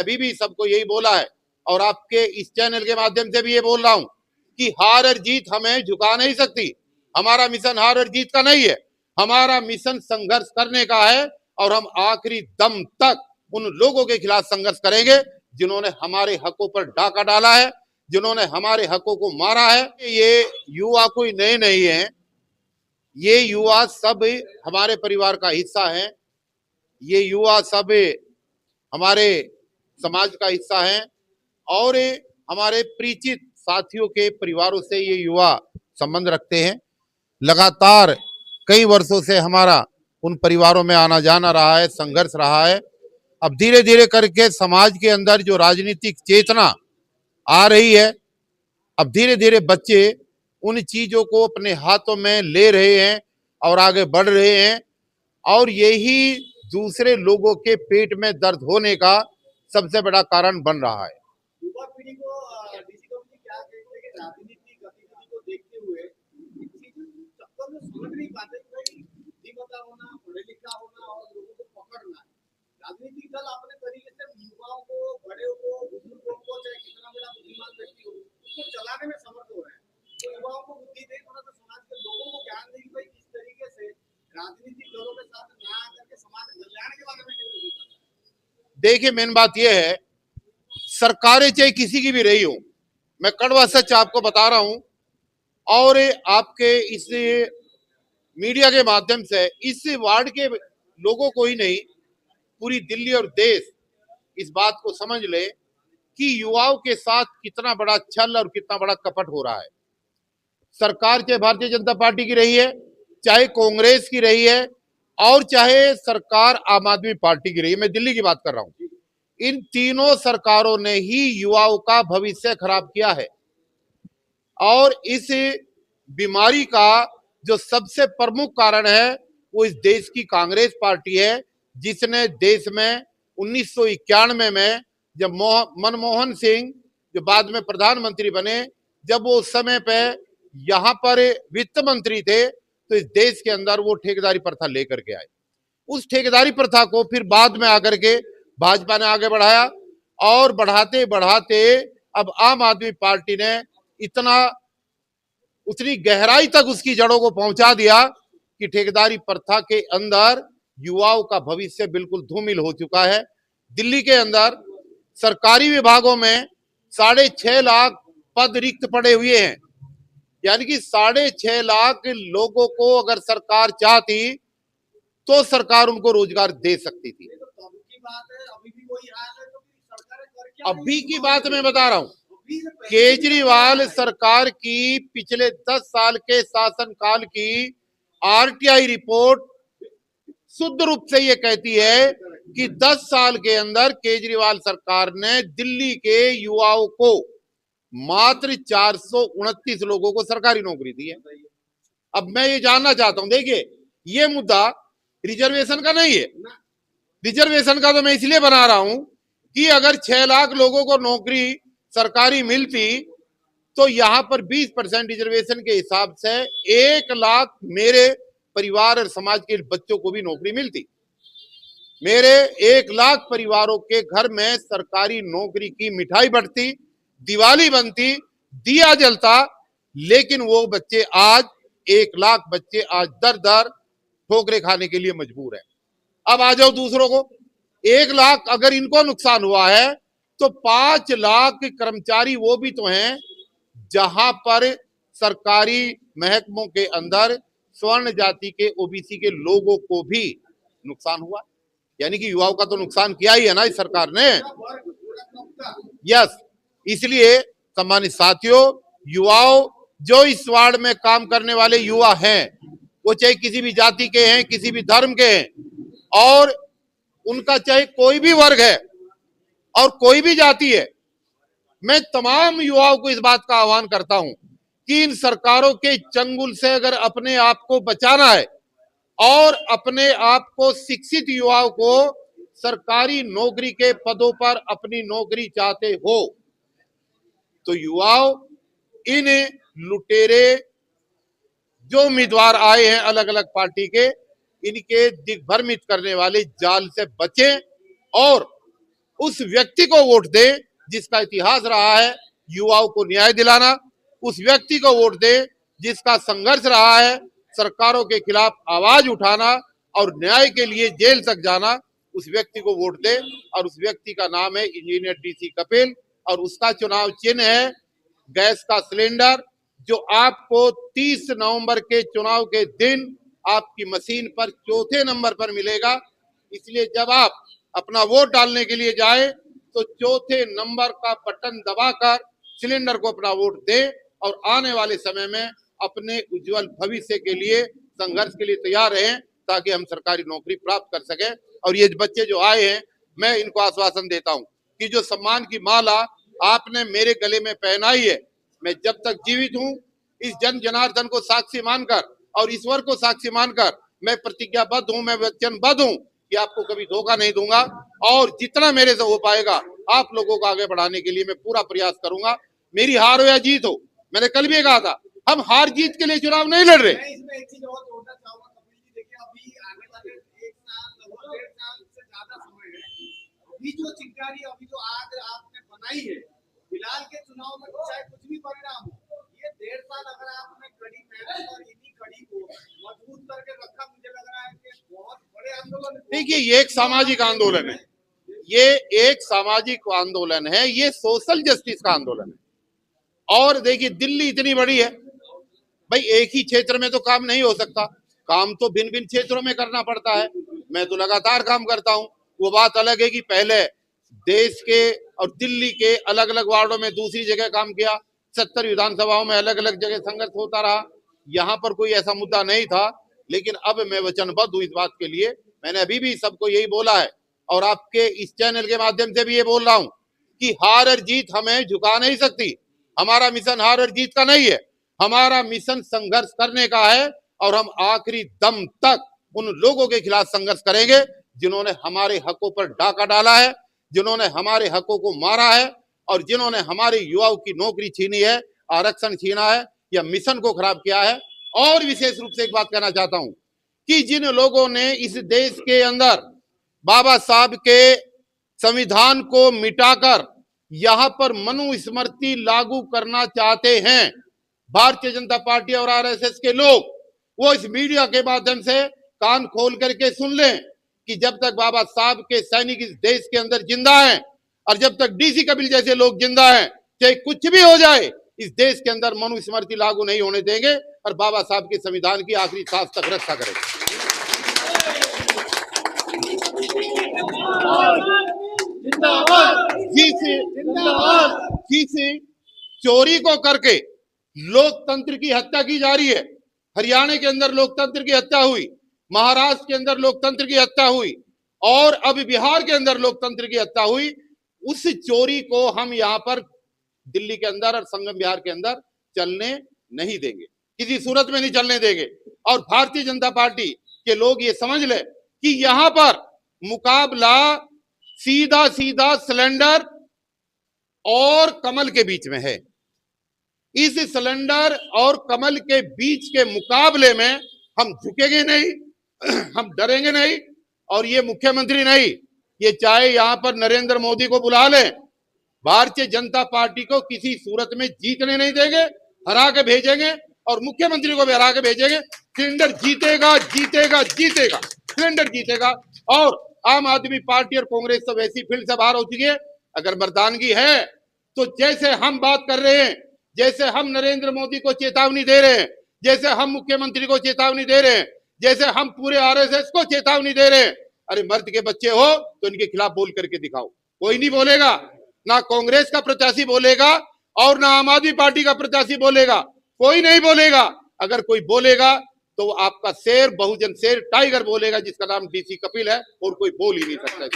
कभी भी सबको यही बोला है और आपके इस चैनल के माध्यम से भी ये बोल रहा हूं कि हार और जीत हमें झुका नहीं सकती। हमारा मिशन हार और जीत का नहीं है, हमारा मिशन संघर्ष करने का है और हम आखिरी दम तक उन लोगों के खिलाफ संघर्ष करेंगे जिन्होंने हमारे हकों पर डाका डाला है, जिन्होंने हमारे हकों को मारा है। ये युवा कोई नए नहीं है, ये युवा सब हमारे परिवार का हिस्सा है, ये युवा सब हमारे समाज का हिस्सा है और हमारे परिचित साथियों के परिवारों से ये युवा संबंध रखते हैं। लगातार कई वर्षों से हमारा उन परिवारों में आना जाना रहा है, संघर्ष रहा है। अब धीरे धीरे करके समाज के अंदर जो राजनीतिक चेतना आ रही है, अब धीरे धीरे बच्चे उन चीजों को अपने हाथों में ले रहे हैं और आगे बढ़ रहे हैं और यही दूसरे लोगों के पेट में दर्द होने का सबसे बड़ा कारण बन रहा है। युवा पीढ़ी को डीसी कम्युनिटी क्या कहते हैं कि राजनीतिक गतिविधि को देखते हुए चक्कर में समझ नहीं पाते कि बुद्धिमत्ता होना, पढ़े लिखा होना और लोगों को पकड़ना। राजनीतिक दल अपने तरीके से युवाओं को, बड़े को, बुजुर्गों को, चाहे कितना बड़ा बुद्धिमान व्यक्ति हो, उसको चलाने में समर्थ हो रहे हैं। तो युवाओं को बुद्धि दे, थोड़ा सा समाज के लोगों को ज्ञान दे कि भाई किस तरीके से राजनीतिक दलों के साथ ना आकर के समाज कल्याण के बारे में कैसे सोचना है। देखिए, मेन बात यह है, सरकारें चाहे किसी की भी रही हो, मैं कड़वा सच आपको बता रहा हूं और आपके इस मीडिया के माध्यम से इस वार्ड के लोगों को ही नहीं, पूरी दिल्ली और देश इस बात को समझ ले कि युवाओं के साथ कितना बड़ा छल और कितना बड़ा कपट हो रहा है। सरकार चाहे भारतीय जनता पार्टी की रही है, चाहे कांग्रेस की रही है और चाहे सरकार आम आदमी पार्टी की रही है, मैं दिल्ली की बात कर रहा हूं, इन तीनों सरकारों ने ही युवाओं का भविष्य खराब किया है और इस बीमारी का जो सबसे प्रमुख कारण है वो इस देश की कांग्रेस पार्टी है, जिसने देश में 1991 में जब मनमोहन सिंह जो बाद में प्रधानमंत्री बने, जब वो उस समय पे यहां पर वित्त मंत्री थे, तो इस देश के अंदर वो ठेकेदारी प्रथा लेकर के आए। उस ठेकेदारी प्रथा को फिर बाद में आकर के भाजपा ने आगे बढ़ाया और बढ़ाते बढ़ाते अब आम आदमी पार्टी ने उतनी गहराई तक उसकी जड़ों को पहुंचा दिया कि ठेकेदारी प्रथा के अंदर युवाओं का भविष्य बिल्कुल धूमिल हो चुका है। दिल्ली के अंदर सरकारी विभागों में 6.5 लाख पद रिक्त पड़े हुए हैं, यानी कि 6.5 लाख लोगों को अगर सरकार चाहती तो सरकार उनको रोजगार दे सकती थी। अभी की बात मैं बता रहा हूं, केजरीवाल सरकार की पिछले 10 साल के शासनकाल की आरटीआई रिपोर्ट शुद्ध रूप से ये कहती है कि 10 साल के अंदर केजरीवाल सरकार ने दिल्ली के युवाओं को मात्र 429 लोगों को सरकारी नौकरी दी है। अब मैं ये जानना चाहता हूं, देखिए ये मुद्दा रिजर्वेशन का नहीं है, रिजर्वेशन का तो मैं इसलिए बना रहा हूं कि अगर 6 लाख लोगों को नौकरी सरकारी मिलती तो यहां पर 20% रिजर्वेशन के हिसाब से 1 लाख मेरे परिवार और समाज के बच्चों को भी नौकरी मिलती। मेरे 1 लाख परिवारों के घर में सरकारी नौकरी की मिठाई बंटती, दिवाली बनती, दिया जलता, लेकिन वो बच्चे आज 1 लाख बच्चे आज दर दर ठोकरे खाने के लिए मजबूर है। अब आ जाओ दूसरों को, 1 लाख अगर इनको नुकसान हुआ है तो 5 लाख कर्मचारी वो भी तो हैं जहां पर सरकारी महकमों के अंदर स्वर्ण जाति के ओबीसी के लोगों को भी नुकसान हुआ, यानी कि युवाओं का तो नुकसान किया ही है ना इस सरकार ने। यस, इसलिए सम्मानित साथियों, युवाओं जो इस वार्ड में काम करने वाले युवा हैं, वो चाहे किसी भी जाति के हैं, किसी भी धर्म के हैं और उनका चाहे कोई भी वर्ग है और कोई भी जाति है, मैं तमाम युवाओं को इस बात का आह्वान करता हूं कि इन सरकारों के चंगुल से अगर अपने आप को बचाना है और अपने आप को शिक्षित युवाओं को सरकारी नौकरी के पदों पर अपनी नौकरी चाहते हो तो युवाओं इन लुटेरे जो उम्मीदवार आए हैं अलग अलग पार्टी के, इनके दिग्भ्रमित करने वाले जाल से बचें और उस व्यक्ति को वोट दे जिसका इतिहास रहा है युवाओं को न्याय दिलाना, उस व्यक्ति को वोट दे जिसका संघर्ष रहा है सरकारों के खिलाफ आवाज उठाना और न्याय के लिए जेल तक जाना, उस व्यक्ति को वोट दे। और उस व्यक्ति का नाम है इंजीनियर डीसी कपिल, और उसका चुनाव चिन्ह है गैस का सिलेंडर, जो आपको 30 नवंबर के चुनाव के दिन आपकी मशीन पर चौथे नंबर पर मिलेगा। इसलिए जब आप अपना वोट डालने के लिए जाए तो चौथे नंबर का बटन दबाकर सिलेंडर को अपना वोट दे और आने वाले समय में अपने उज्जवल भविष्य के लिए संघर्ष के लिए तैयार रहें, ताकि हम सरकारी नौकरी प्राप्त कर सके। और ये बच्चे जो आए हैं, मैं इनको आश्वासन देता हूं कि जो सम्मान की माला आपने मेरे गले में पहनाई है, मैं जब तक जीवित हूं इस जन जनार्दन को साक्षी मानकर और ईश्वर को साक्षी मानकर मैं प्रतिज्ञाबद्ध हूं, मैं वचनबद्ध हूं कि आपको कभी धोखा नहीं दूंगा। और जितना मेरे से हो पाएगा आप लोगों को आगे बढ़ाने के लिए मैं पूरा प्रयास करूंगा। मेरी हार हो या जीत हो, मैंने कल भी कहा था, हम हार जीत के लिए चुनाव नहीं लड़ रहे। मैं इसमें एक चीज और जोड़ना चाहूंगा कपिल जी, देखिए अभी आने वाले 1 साल लगभग 1.5 साल से ज्यादा समय है, अभी जो चिंगारी अभी जो आग आपने बनाई है, फिलहाल के चुनाव में चाहे कुछ भी परिणाम हो, ये 1.5 साल अगर आपने कड़ी मेहनत और इन्हीं कड़ी को मजबूत करके रखा, मुझे लग रहा है कि बहुत बड़े आंदोलन। देखिए ये एक सामाजिक आंदोलन है, ये एक सामाजिक आंदोलन है, ये सोशल जस्टिस का आंदोलन है। और देखिए दिल्ली इतनी बड़ी है भाई, एक ही क्षेत्र में तो काम नहीं हो सकता, काम तो भिन्न भिन्न क्षेत्रों में करना पड़ता है। मैं तो लगातार काम करता हूं। वो बात अलग है कि पहले देश के और दिल्ली के अलग अलग वार्डों में दूसरी जगह काम किया, 70 विधानसभाओं में अलग अलग जगह संघर्ष होता रहा। यहाँ पर कोई ऐसा मुद्दा नहीं था, लेकिन अब मैं वचनबद्ध हूँ इस बात के लिए। मैंने अभी भी सबको यही बोला है और आपके इस चैनल के माध्यम से भी ये बोल रहा हूँ कि हार और जीत हमें झुका नहीं सकती। हमारा मिशन हार और जीत का नहीं है, हमारा मिशन संघर्ष करने का है। और हम आखिरी दम तक उन लोगों के खिलाफ संघर्ष करेंगे जिन्होंने हमारे हकों पर डाका डाला है, जिन्होंने हमारे हकों को मारा है और जिन्होंने हमारे युवाओं की नौकरी छीनी है, आरक्षण छीना है या मिशन को खराब किया है। और विशेष रूप से एक बात कहना चाहता हूं कि जिन लोगों ने इस देश के अंदर बाबा साहब के संविधान को मिटाकर यहां पर मनुस्मृति लागू करना चाहते हैं, भारतीय जनता पार्टी और आरएसएस के लोग, वो इस मीडिया के माध्यम से कान खोल करके सुन लें कि जब तक बाबा साहब के सैनिक इस देश के अंदर जिंदा हैं और जब तक डीसी कपिल जैसे लोग जिंदा हैं, चाहे कुछ भी हो जाए, इस देश के अंदर मनुस्मृति लागू नहीं होने देंगे और बाबा साहब के संविधान की आखिरी सांस तक रक्षा करेंगे। जिस चोरी को करके लोकतंत्र की हत्या की जा रही है, हरियाणा के अंदर लोकतंत्र की हत्या हुई, महाराष्ट्र के अंदर लोकतंत्र की हत्या हुई और अब बिहार के अंदर लोकतंत्र की हत्या हुई, उस चोरी को हम यहाँ पर दिल्ली के अंदर और संगम बिहार के अंदर चलने नहीं देंगे, किसी सूरत में नहीं चलने देंगे। और भारतीय जनता पार्टी के लोग ये समझ ले कि यहां पर मुकाबला सीधा सीधा सिलेंडर और कमल के बीच में है। इस सिलेंडर और कमल के बीच के मुकाबले में हम झुकेंगे नहीं, हम डरेंगे नहीं। और ये मुख्यमंत्री नहीं, ये चाहे यहां पर नरेंद्र मोदी को बुला ले, भारतीय जनता पार्टी को किसी सूरत में जीतने नहीं देंगे, हरा के भेजेंगे और मुख्यमंत्री को भी हरा के भेजेंगे। सिलेंडर जीतेगा, जीतेगा, जीतेगा, सिलेंडर जीतेगा। और आम आदमी पार्टी और कांग्रेस तो वैसी फील्ड से बाहर हो चुकी है। अगर मर्दानगी है तो जैसे हम बात कर रहे हैं, जैसे हम नरेंद्र मोदी को चेतावनी दे रहे हैं, जैसे हम मुख्यमंत्री को चेतावनी दे रहे हैं, जैसे हम पूरे आरएसएस को चेतावनी दे रहे हैं, अरे मर्द के बच्चे हो तो इनके खिलाफ बोल करके दिखाओ। कोई नहीं बोलेगा, ना कांग्रेस का प्रत्याशी बोलेगा और ना आम आदमी पार्टी का प्रत्याशी बोलेगा, कोई नहीं बोलेगा। अगर कोई बोलेगा तो आपका शेर, बहुजन शेर, टाइगर बोलेगा, जिसका नाम डीसी कपिल है, और कोई बोल ही नहीं सकता।